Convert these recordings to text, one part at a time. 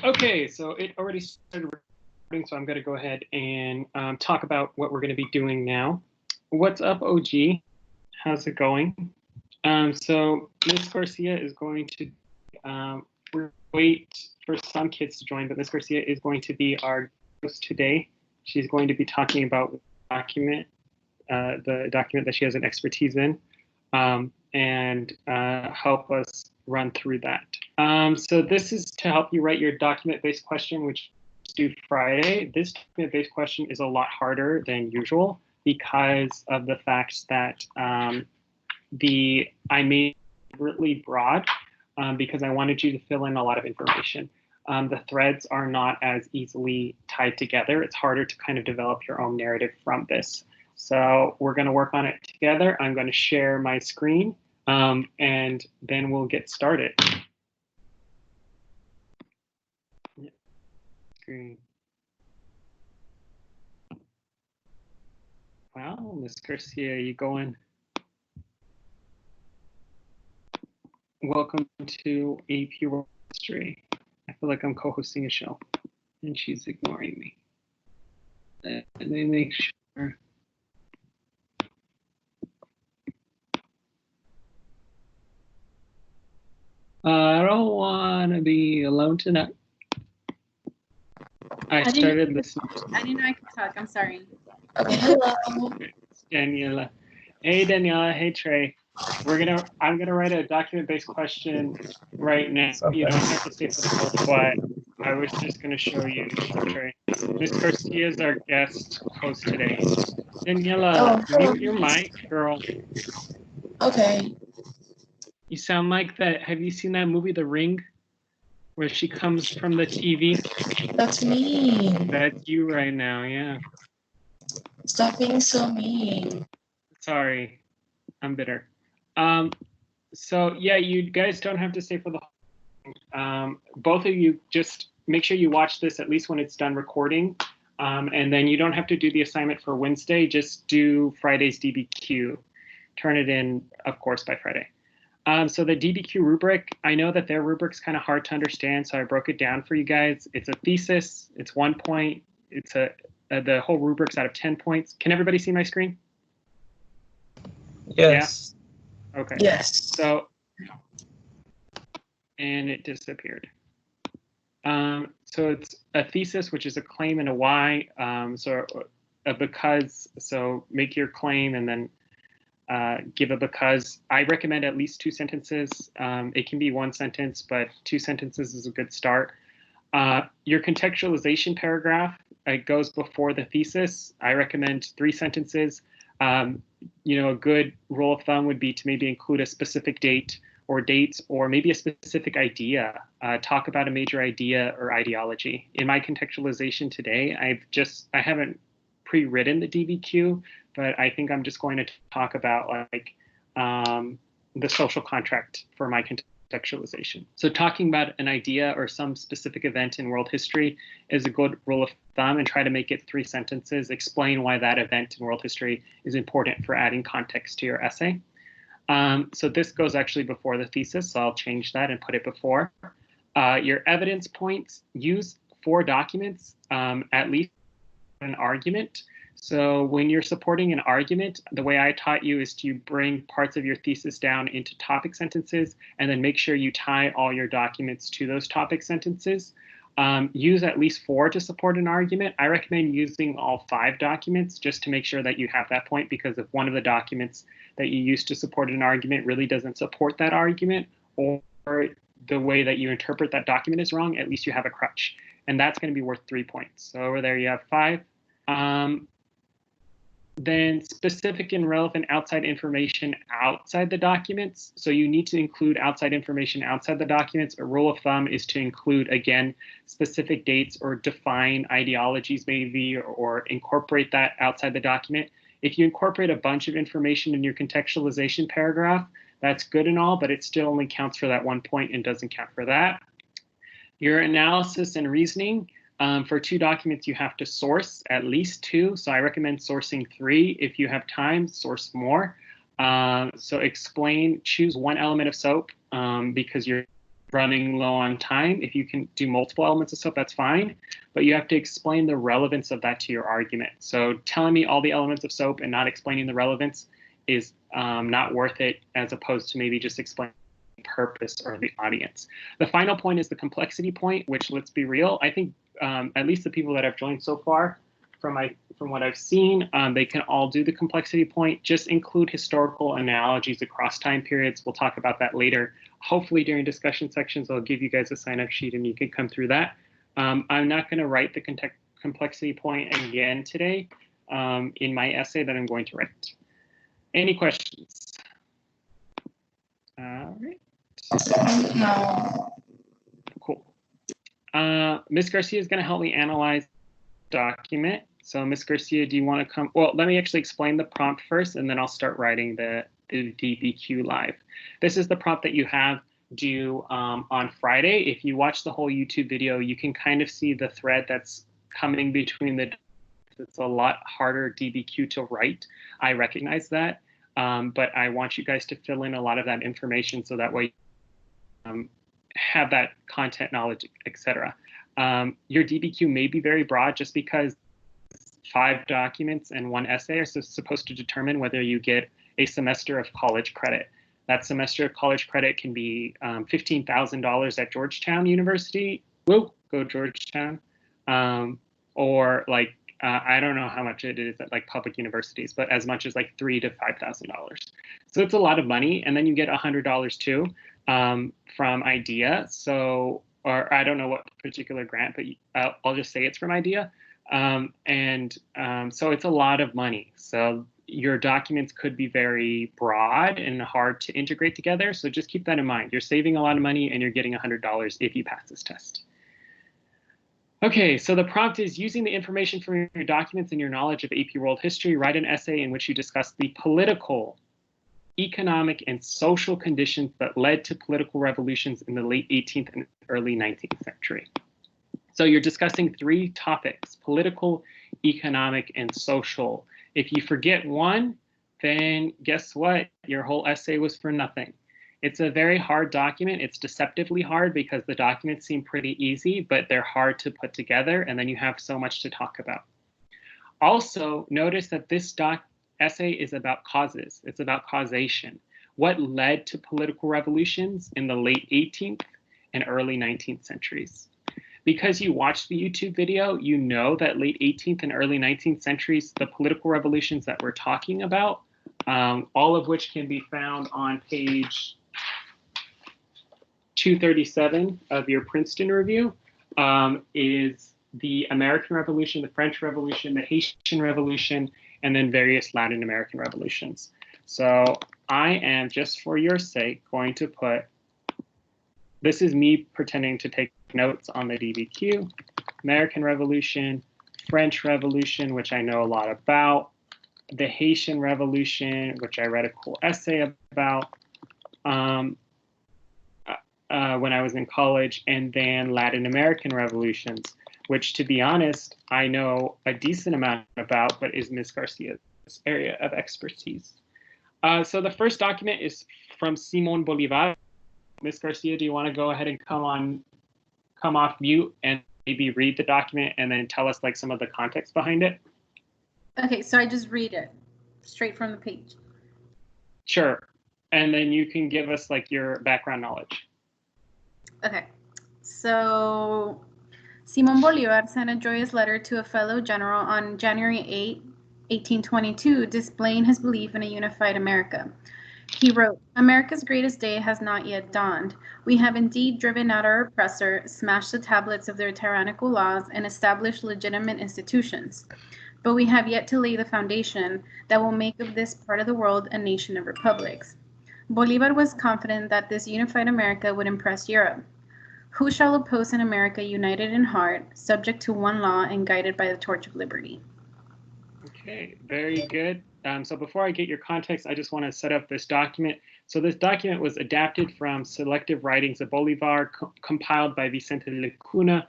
Okay, so it already started recording, so I'm going to go ahead and talk about what we're going to be doing now. What's up, OG? How's it going? So Ms. Garcia is going to we're wait for some kids to join, but Ms. Garcia is going to be our host today. She's going to be talking about the document that she has an expertise in, and help us run through that. So this is to help you write your document-based question, which is due Friday. This document-based question is a lot harder than usual because of the fact that I made it really broad because I wanted you to fill in a lot of information. The threads are not as easily tied together. It's harder to kind of develop your own narrative from this. So we're going to work on it together. I'm going to share my screen, and then we'll get started. Screen. Wow, Ms. Garcia, you going? Welcome to DBQ History. I feel like I'm co-hosting a show, and she's ignoring me. Let me make sure. I don't want to be alone tonight. I started listening. I didn't know I could talk. I'm sorry. Okay, hello. It's Daniela. Hey, Daniela. Hey, Trey. I'm gonna write a document-based question right now. You don't have to stay for the whole but I was just gonna show you, Trey. Miss Garcia is our guest host today. Daniela, mute your mic, girl. Okay. You sound like that. Have you seen that movie, The Ring, where she comes from the TV? That's me. That's you right now, yeah. Stop being so mean. Sorry, I'm bitter. So yeah, you guys don't have to stay for the whole both of you just make sure you watch this at least when it's done recording. And then you don't have to do the assignment for Wednesday, just do Friday's DBQ. Turn it in, of course, by Friday. So the DBQ rubric, I know that their rubric's kind of hard to understand, so I broke it down for you guys. It's a thesis, it's 1 point, it's the whole rubric's out of 10 points. Can everybody see my screen? Yes. Yeah? Okay. Yes. So, and it disappeared. So it's a thesis, which is a claim and a why. So a because, so make your claim and then give a because. I recommend at least 2 sentences. It can be 1 sentence, but 2 sentences is a good start. Your contextualization paragraph, it goes before the thesis. I recommend 3 sentences. You know, a good rule of thumb would be to maybe include a specific date or dates, or maybe a specific idea. Talk about a major idea or ideology. In my contextualization today, I haven't pre-written the DBQ, but I think I'm just going to talk about like the social contract for my contextualization. So talking about an idea or some specific event in world history is a good rule of thumb, and try to make it 3 sentences. Explain why that event in world history is important for adding context to your essay. So this goes actually before the thesis, so I'll change that and put it before. Your evidence points, use 4 documents, at least an argument. So when you're supporting an argument, the way I taught you is to bring parts of your thesis down into topic sentences, and then make sure you tie all your documents to those topic sentences. Use at least 4 to support an argument. I recommend using all 5 documents just to make sure that you have that point, because if one of the documents that you use to support an argument really doesn't support that argument, or the way that you interpret that document is wrong, at least you have a crutch. And that's going to be worth 3 points. So over there you have 5. Then specific and relevant outside information outside the documents. So you need to include outside information outside the documents. A rule of thumb is to include, again, specific dates or define ideologies maybe, or incorporate that outside the document. If you incorporate a bunch of information in your contextualization paragraph, that's good and all, but it still only counts for that 1 point and doesn't count for that. Your analysis and reasoning. For 2 documents, you have to source at least 2. So I recommend sourcing 3. If you have time, source more. So explain, choose 1 element of SOAP because you're running low on time. If you can do multiple elements of SOAP, that's fine, but you have to explain the relevance of that to your argument. So telling me all the elements of SOAP and not explaining the relevance is not worth it, as opposed to maybe just explaining the purpose or the audience. The final point is the complexity point, which, let's be real, I think at least the people that have joined so far, from what I've seen, they can all do the complexity point. Just include historical analogies across time periods. We'll talk about that later. Hopefully during discussion sections, I'll give you guys a sign-up sheet and you can come through that. I'm not going to write the complexity point again today in my essay that I'm going to write. Any questions? All right. No. Cool. Ms. Garcia is going to help me analyze the document. So Ms. Garcia, do you want to come? Well, let me actually explain the prompt first, and then I'll start writing the DBQ live. This is the prompt that you have due on Friday. If you watch the whole YouTube video, you can kind of see the thread that's coming between the. It's a lot harder DBQ to write. I recognize that, but I want you guys to fill in a lot of that information so that way have that content knowledge, etc. Your DBQ may be very broad just because 5 documents and 1 essay are supposed to determine whether you get a semester of college credit. That semester of college credit can be $15,000 at Georgetown University. Whoa, go Georgetown. Or like, I don't know how much it is at like public universities, but as much as like $3,000 to $5,000. So it's a lot of money. And then you get $100 too from IDEA. So, or I don't know what particular grant, but I'll just say it's from IDEA. So it's a lot of money. So your documents could be very broad and hard to integrate together. So just keep that in mind. You're saving a lot of money and you're getting $100 if you pass this test. Okay, so the prompt is: using the information from your documents and your knowledge of AP World History, write an essay in which you discuss the political, economic, and social conditions that led to political revolutions in the late 18th and early 19th century. So you're discussing 3 topics: political, economic, and social. If you forget one, then guess what? Your whole essay was for nothing. It's a very hard document. It's deceptively hard because the documents seem pretty easy, but they're hard to put together, and then you have so much to talk about. Also, notice that this essay is about causes. It's about causation. What led to political revolutions in the late 18th and early 19th centuries? Because you watched the YouTube video, you know that late 18th and early 19th centuries, the political revolutions that we're talking about, all of which can be found on page 237 of your Princeton review, is the American Revolution, the French Revolution, the Haitian Revolution, and then various Latin American revolutions. So I am, just for your sake, going to put, this is me pretending to take notes on the DBQ, American Revolution, French Revolution, which I know a lot about, the Haitian Revolution, which I read a cool essay about when I was in college, and then Latin American revolutions, which, to be honest, I know a decent amount about, but is Ms. Garcia's area of expertise. So the first document is from Simón Bolívar. Ms. Garcia, do you want to go ahead and come off mute and maybe read the document and then tell us like some of the context behind it? Okay, so I just read it straight from the page. Sure. And then you can give us like your background knowledge. Okay, so Simón Bolívar sent a joyous letter to a fellow general on January 8, 1822, displaying his belief in a unified America. He wrote, "America's greatest day has not yet dawned. We have indeed driven out our oppressor, smashed the tablets of their tyrannical laws, and established legitimate institutions. But we have yet to lay the foundation that will make of this part of the world a nation of republics." Bolívar was confident that this unified America would impress Europe. Who shall oppose an America united in heart, subject to one law, and guided by the torch of liberty? Okay, very good. So before I get your context, I just want to set up this document. So this document was adapted from selective writings of Bolívar, compiled by Vicente Lecuna.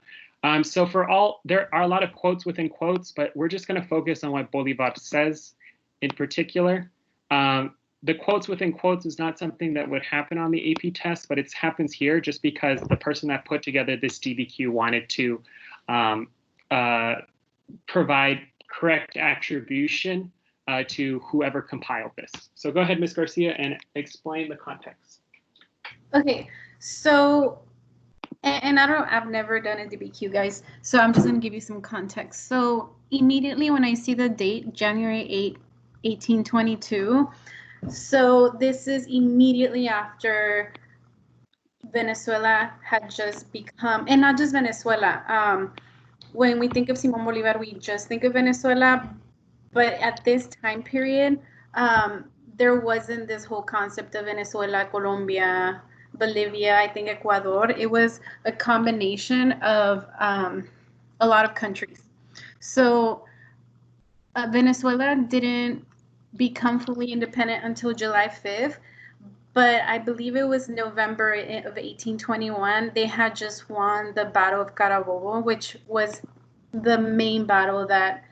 So there are a lot of quotes within quotes, but we're just going to focus on what Bolívar says in particular. the quotes within quotes is not something that would happen on the AP test, but it happens here just because the person that put together this DBQ wanted to provide correct attribution to whoever compiled this. So go ahead, Ms. Garcia, and explain the context. Okay, so, and I've never done a DBQ, guys, so I'm just gonna give you some context. So immediately when I see the date, January 8, 1822, so this is immediately after Venezuela had just become, and not just Venezuela, when we think of Simón Bolívar, we just think of Venezuela, but at this time period, there wasn't this whole concept of Venezuela, Colombia, Bolivia, I think Ecuador. It was a combination of a lot of countries. So Venezuela didn't become fully independent until July 5th, but I believe it was November of 1821. They had just won the Battle of Carabobo, which was the main battle that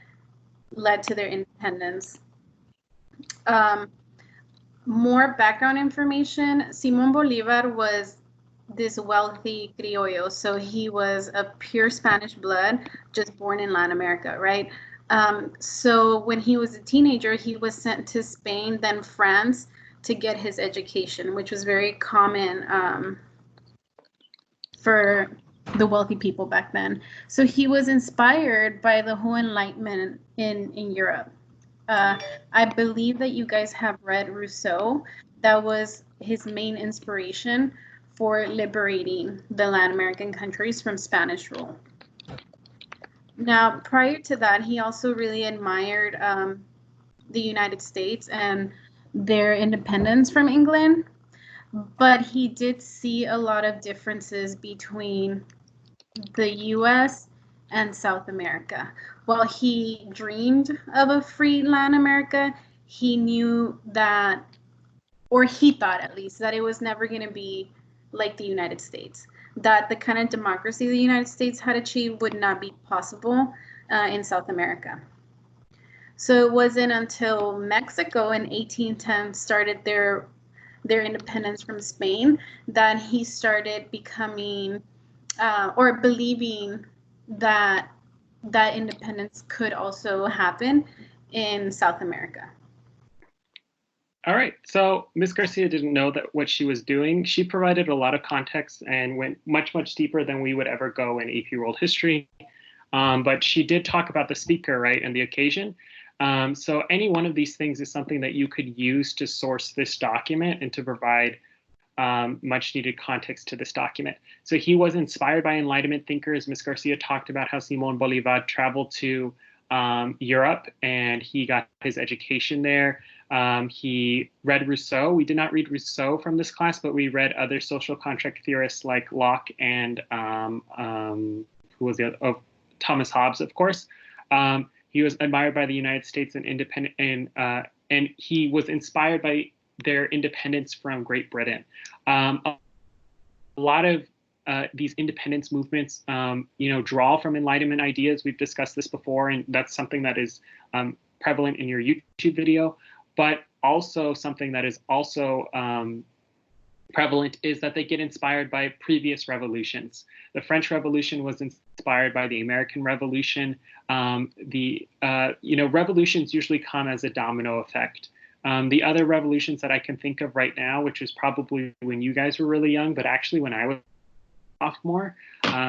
led to their independence. More background information, Simón Bolívar was this wealthy criollo. So he was of pure Spanish blood, just born in Latin America, right? So when he was a teenager, he was sent to Spain, then France, to get his education, which was very common for the wealthy people back then. So he was inspired by the whole Enlightenment in Europe. I believe that you guys have read Rousseau. That was his main inspiration for liberating the Latin American countries from Spanish rule. Now, prior to that, he also really admired the United States and their independence from England, but he did see a lot of differences between the US and South America. While he dreamed of a free Latin America, he knew that, or he thought at least, that it was never going to be like the United States, that the kind of democracy the United States had achieved would not be possible in South America. So it wasn't until Mexico in 1810 started their independence from Spain that he started becoming or believing that independence could also happen in South America. All right, so Ms. Garcia didn't know that what she was doing. She provided a lot of context and went much, much deeper than we would ever go in AP World History. But she did talk about the speaker, right, and the occasion. So any one of these things is something that you could use to source this document and to provide much needed context to this document. So he was inspired by Enlightenment thinkers. Ms. Garcia talked about how Simón Bolívar traveled to Europe and he got his education there. He read Rousseau. We did not read Rousseau from this class, but we read other social contract theorists like Locke and who was the other? Oh, Thomas Hobbes, of course. He was admired by the United States and independent, and he was inspired by their independence from Great Britain. A lot of these independence movements, draw from Enlightenment ideas. We've discussed this before, and that's something that is prevalent in your YouTube video. But also something that is also prevalent is that they get inspired by previous revolutions. The French Revolution was inspired by the American Revolution. Revolutions usually come as a domino effect. The other revolutions that I can think of right now, which is probably when you guys were really young, but actually when I was sophomore,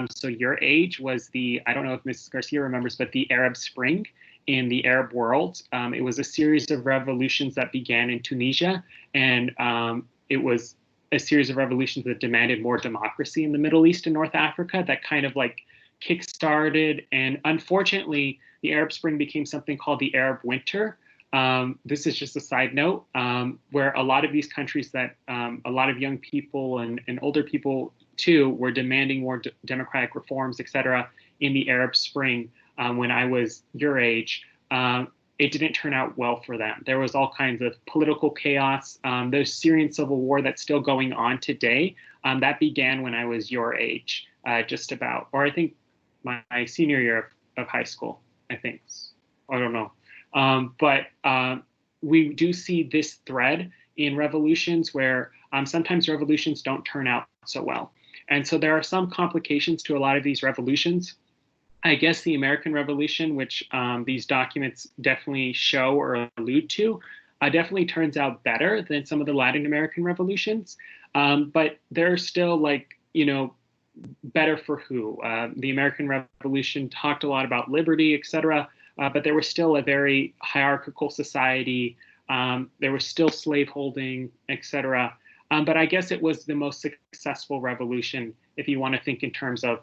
so your age, was I don't know if Mrs. Garcia remembers, but the Arab Spring in the Arab world. It was a series of revolutions that began in Tunisia, and it was a series of revolutions that demanded more democracy in the Middle East and North Africa that kind of like kick-started, and unfortunately, the Arab Spring became something called the Arab Winter. This is just a side note, where a lot of these countries that a lot of young people and older people too were demanding more democratic reforms, etc. in the Arab Spring when I was your age. It didn't turn out well for them. There was all kinds of political chaos. The Syrian civil war that's still going on today, that began when I was your age, just about, or I think my senior year of high school, I think. I don't know. But we do see this thread in revolutions where sometimes revolutions don't turn out so well. And so there are some complications to a lot of these revolutions. I guess the American Revolution, which these documents definitely show or allude to, definitely turns out better than some of the Latin American revolutions. But they're still like, better for who? The American Revolution talked a lot about liberty, etc. But there was still a very hierarchical society. There was still slaveholding, etc. But I guess it was the most successful revolution, if you want to think in terms of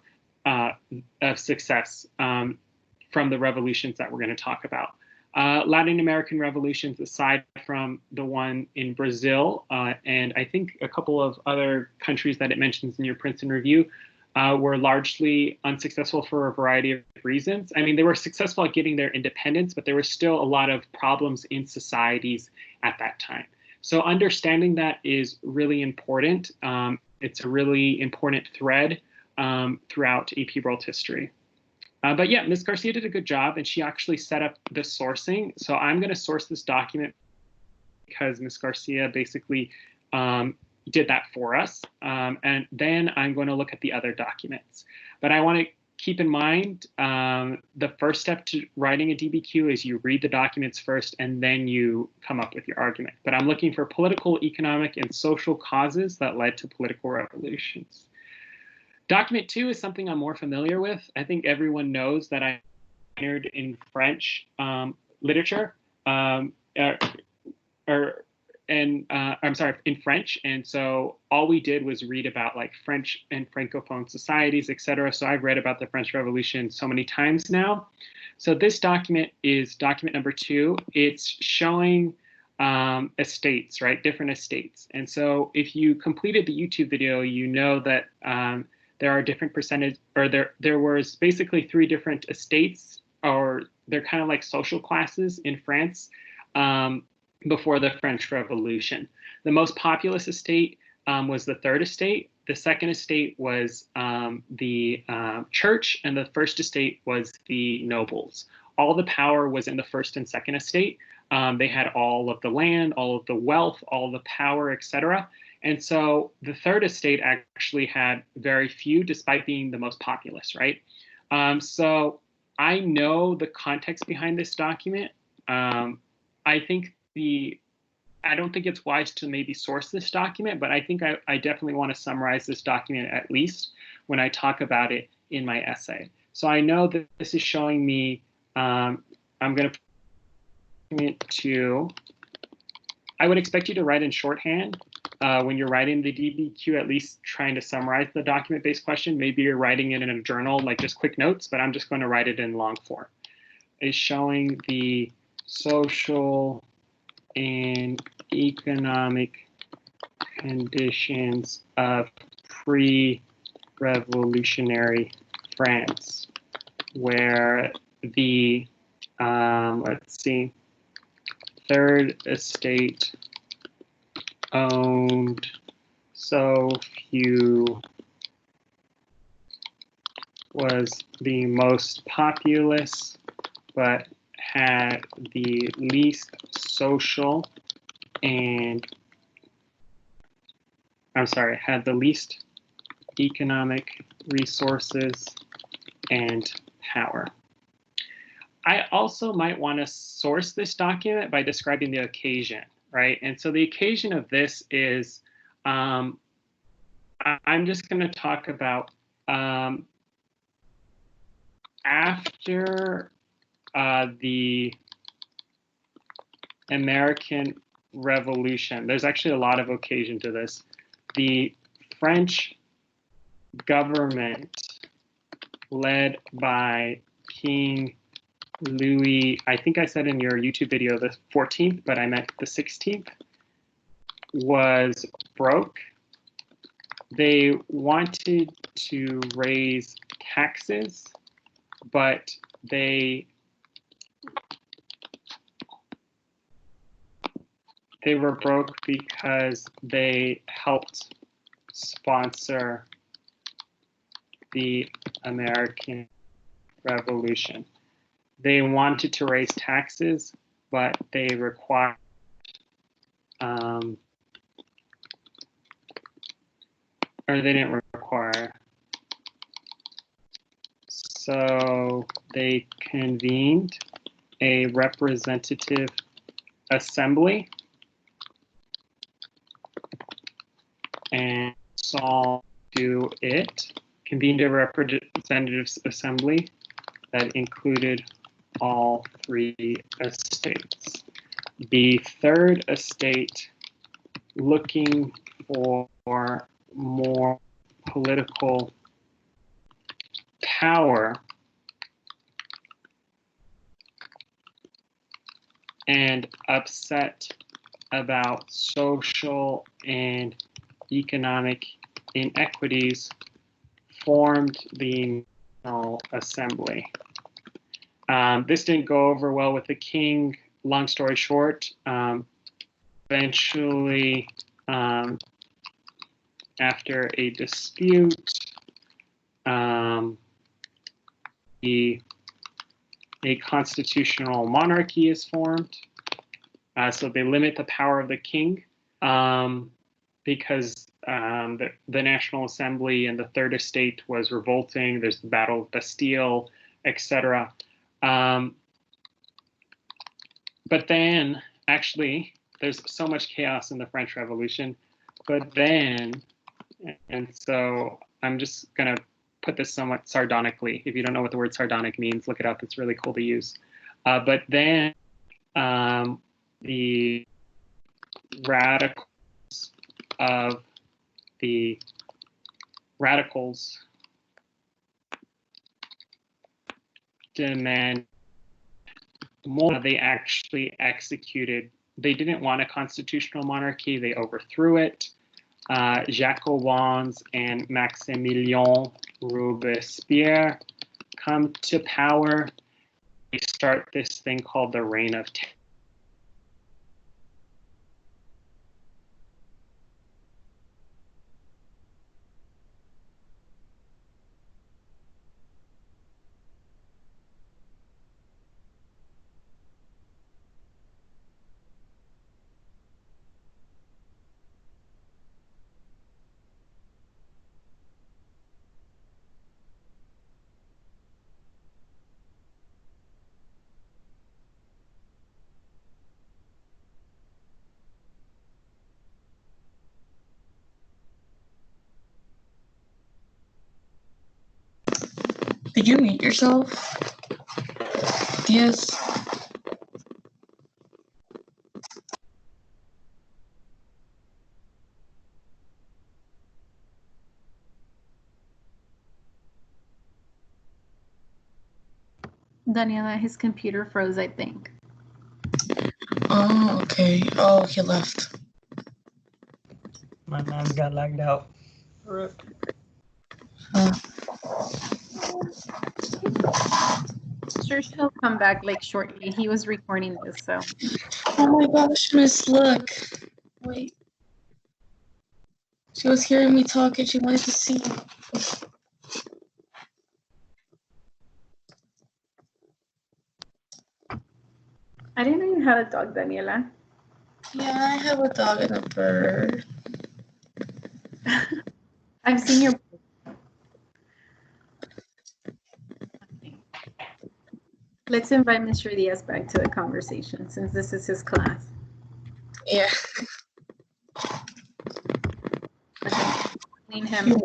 success from the revolutions that we're going to talk about. Latin American revolutions, aside from the one in Brazil, and I think a couple of other countries that it mentions in your Princeton Review, were largely unsuccessful for a variety of reasons. I mean, they were successful at getting their independence, but there were still a lot of problems in societies at that time. So understanding that is really important. It's a really important thread throughout AP World History. But yeah, Ms. Garcia did a good job, and she actually set up the sourcing. So I'm going to source this document because Ms. Garcia basically did that for us. And then I'm going to look at the other documents. But I want to keep in mind the first step to writing a DBQ is you read the documents first, and then you come up with your argument. But I'm looking for political, economic, and social causes that led to political revolutions. Document 2 is something I'm more familiar with. I think everyone knows that I minored in French literature, in French. And so all we did was read about like French and Francophone societies, etc. So I've read about the French Revolution so many times now. So this document is document number 2. It's showing estates, right? Different estates. And so if you completed the YouTube video, you know that there are different percentage, or there was basically 3 different estates, or they're kind of like social classes in France before the French Revolution. The most populous estate was the third estate. The second estate was the church, and the first estate was the nobles. All the power was in the first and second estate. They had all of the land, all of the wealth, all of the power, etc. And so the third estate actually had very few, despite being the most populous, right? So I know the context behind this document. I don't think it's wise to maybe source this document, but I think I definitely want to summarize this document at least when I talk about it in my essay. So I know that this is showing me, I'm going to put it to, I would expect you to write in shorthand. When you're writing the DBQ, at least trying to summarize the document-based question. Maybe you're writing it in a journal, like just quick notes, but I'm just going to write it in long form. It's showing the social and economic conditions of pre-revolutionary France, where the, third estate owned so few, was the most populous, but had the least social and, had the least economic resources and power. I also might want to source this document by describing the occasion, right? And so the occasion of this is, I'm just going to talk about after the American Revolution. There's actually a lot of occasion to this. The French government, led by King Louis, I think I said in your YouTube video the 14th, but I meant the 16th, was broke. They wanted to raise taxes, but they were broke because they helped sponsor the American Revolution. They wanted to raise taxes, but they required or they didn't require. So they convened a representative assembly and saw to it, convened a representative assembly that included all three estates. The third estate, looking for more political power and upset about social and economic inequities, formed the National Assembly. This didn't go over well with the king. Long story short, eventually, after a dispute, a constitutional monarchy is formed. So they limit the power of the king because the National Assembly and the Third Estate was revolting. There's the Battle of Bastille, etc. But then, actually, there's so much chaos in the French Revolution. But then, and so I'm just going to put this somewhat sardonically. If you don't know what the word sardonic means, look it up. It's really cool to use. But then the radicals demand more. They actually executed. They didn't want a constitutional monarchy. They overthrew it. Jacobins and Maximilien Robespierre come to power. They start this thing called the Reign of Terror. Did you mute yourself? Yes. Daniela, his computer froze, I think. Oh, okay. Oh, he left. My man got lagged out. Rip. Sure, he'll come back like shortly. He was recording this, so. Oh my gosh, Miss, look. Wait. She was hearing me talk and she wanted to see. I didn't know you had a dog, Daniela. Yeah, I have a dog and a bird. I've seen your. Let's invite Mr. Diaz back to the conversation since this is his class. Yeah. Okay. Clean him.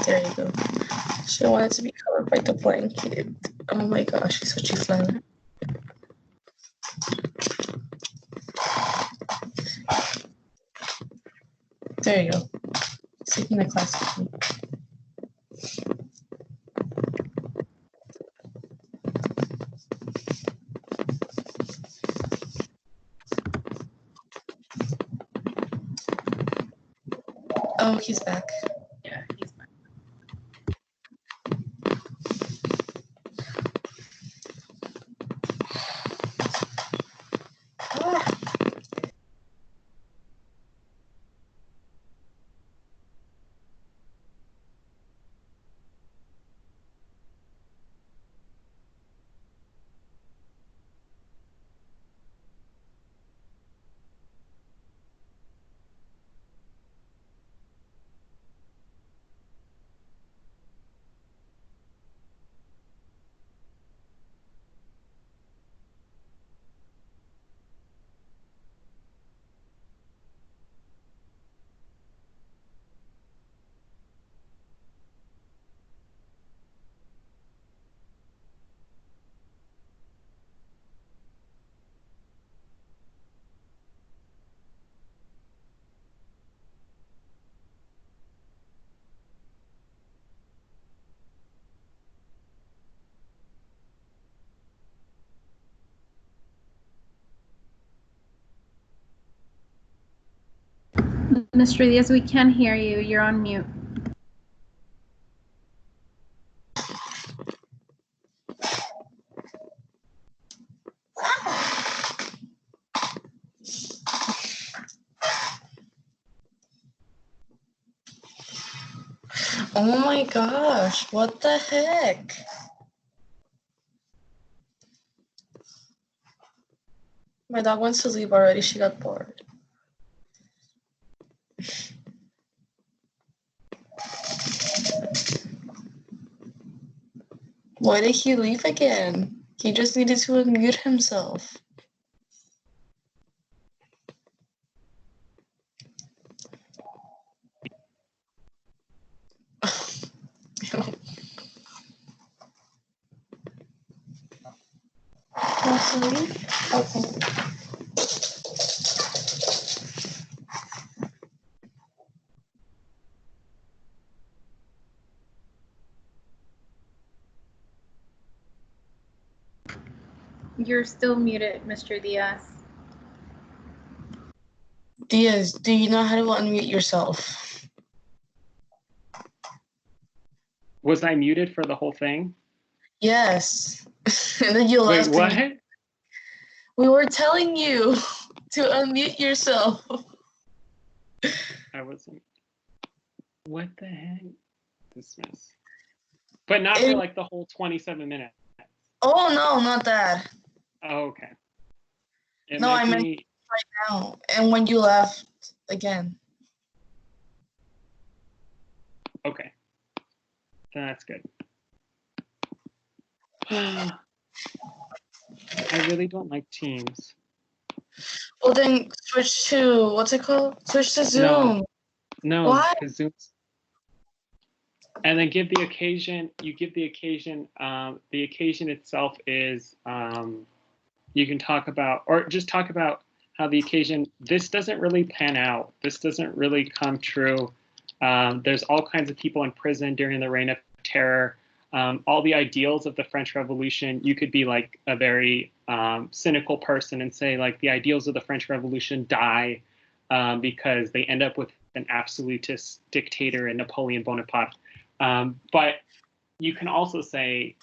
There you go. She wanted to be covered by the blanket. Oh my gosh, she's such a fun. There you go. Taking the class with me. Oh, he's back. Yeah, he's back. Mr. Diaz, we can't hear you. You're on mute. Oh my gosh, what the heck? My dog wants to leave already. She got bored. Why did he leave again? He just needed to unmute himself. Okay. You're still muted, Mr. Diaz. Diaz, do you know how to unmute yourself? Was I muted for the whole thing? Yes. And then you Wait, left. what? We were telling you to unmute yourself. I wasn't. What the heck? Dismiss. But not It- for like the whole 27 minutes. Oh, no, not that. Oh, okay. It No, might I meant be- right now. And when you left again. Okay. That's good. I really don't like Teams. Well, then switch to, what's it called? Switch to Zoom. No, Why? because Zoom's. And then give the occasion. You give the occasion. The occasion itself is you can talk about, or just talk about how the occasion. This doesn't really pan out. This doesn't really come true. There's all kinds of people in prison during the Reign of Terror. All the ideals of the French Revolution. You could be like a very cynical person and say like the ideals of the French Revolution die because they end up with an absolutist dictator in Napoleon Bonaparte. But you can also say,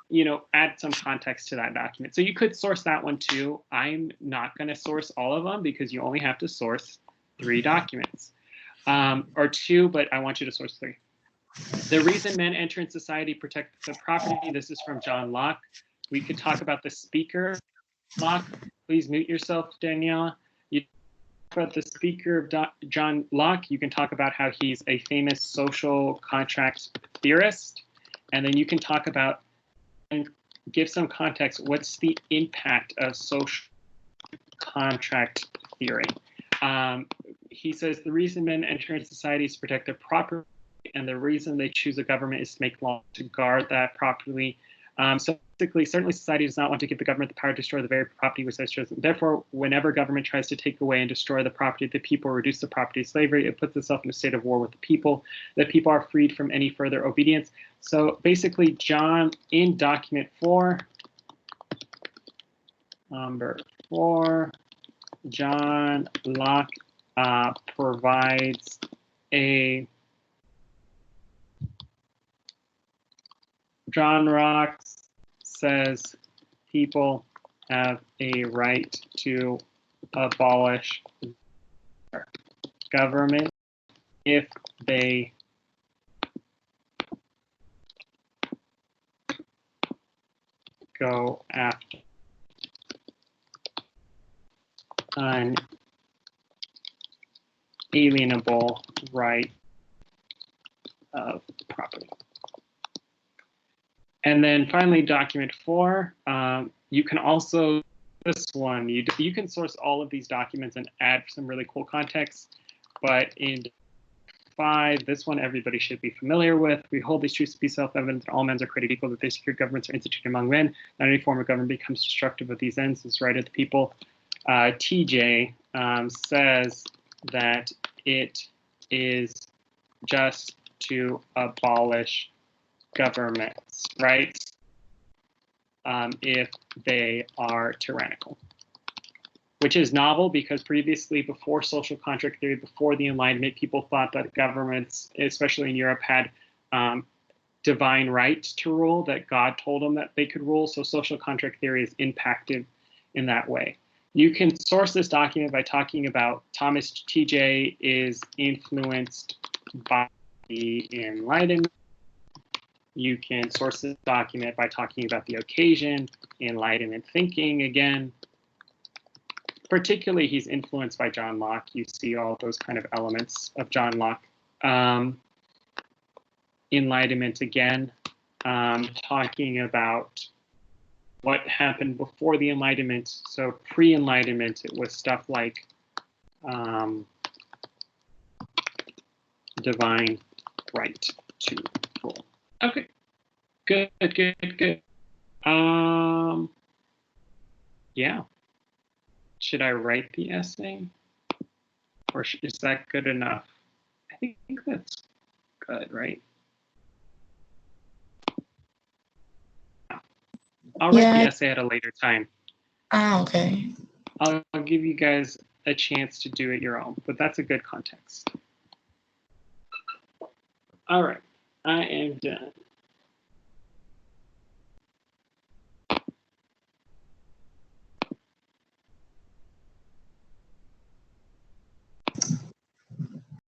add some context to that document. So you could source that one too. I'm not going to source all of them because you only have to source 3 documents or 2, but I want you to source 3. The reason men enter in society protect the property. This is from John Locke. We could talk about the speaker. Locke, please mute yourself, Daniela. You talk about the speaker of John Locke. You can talk about how he's a famous social contract theorist. And then you can talk about and give some context. What's the impact of social contract theory? He says the reason men enter into society is to protect their property, and the reason they choose a government is to make laws to guard that property. So basically, certainly society does not want to give the government the power to destroy the very property which has chosen. Therefore, whenever government tries to take away and destroy the property of the people or reduce the property of slavery, it puts itself in a state of war with the people. The people are freed from any further obedience. So basically, John, in document 4, number 4, John Locke provides a John Locke says people have a right to abolish government if they go after an alienable right of property. And then finally, document 4, you can also, this one, you can source all of these documents and add some really cool context. But in 5, this one everybody should be familiar with. We hold these truths to be self-evident that all men are created equal, that they secure governments are instituted among men, that any form of government becomes destructive of these ends, is right of the people. TJ says that it is just to abolish governments, right? If they are tyrannical. which is novel because previously, before social contract theory, before the Enlightenment, people thought that governments, especially in Europe, had divine right to rule, that God told them that they could rule. So social contract theory is impacted in that way. You can source this document by talking about Thomas TJ is influenced by the Enlightenment. You can source this document by talking about the occasion, Enlightenment thinking again. Particularly, he's influenced by John Locke. You see all those kind of elements of John Locke. Enlightenment again, talking about what happened before the Enlightenment. So pre-Enlightenment, it was stuff like divine right to rule. Okay, good. Yeah. Should I write the essay? Or is that good enough? I think that's good, right? I'll write the essay at a later time. Okay. I'll give you guys a chance to do it your own, but that's a good context. All right, I am done.